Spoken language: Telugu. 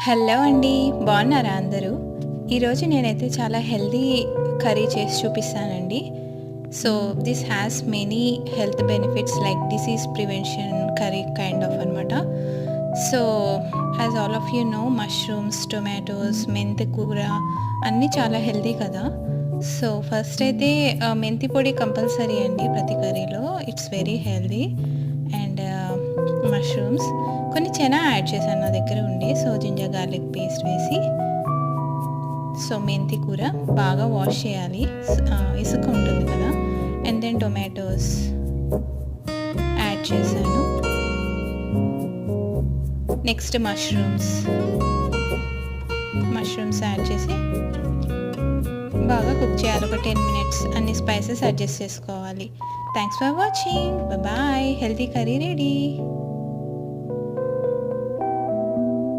హలో అండి. బాగున్నారా అందరూ? ఈరోజు నేనైతే చాలా హెల్తీ కర్రీ చేసి చూపిస్తానండి. So this has many health benefits like disease prevention curry kind of అనమాట. So as all of you know mushrooms, tomatoes, మెంతి కూర అన్నీ చాలా హెల్తీ కదా. సో ఫస్ట్ అయితే మెంతి పొడి కంపల్సరీ అండి ప్రతి కర్రీలో. It's very healthy. And mushrooms, కొన్ని చెనా యాడ్ చేశాను నా దగ్గర ఉండి. సో జింజర్ గార్లిక్ పేస్ట్ వేసి, సో మెంతి కూర బాగా వాష్ చేయాలి, ఇసుక ఉంటుంది కదా. అండ్ దెన్ టొమాటోస్ యాడ్ చేశాను. నెక్స్ట్ మష్రూమ్స్ యాడ్ చేసి బాగా కుక్ చేయాలి ఒక 10 minutes. అన్ని స్పైసెస్ అడ్జస్ట్ చేసుకోవాలి. Thanks for watching. Bye. Healthy curry ready.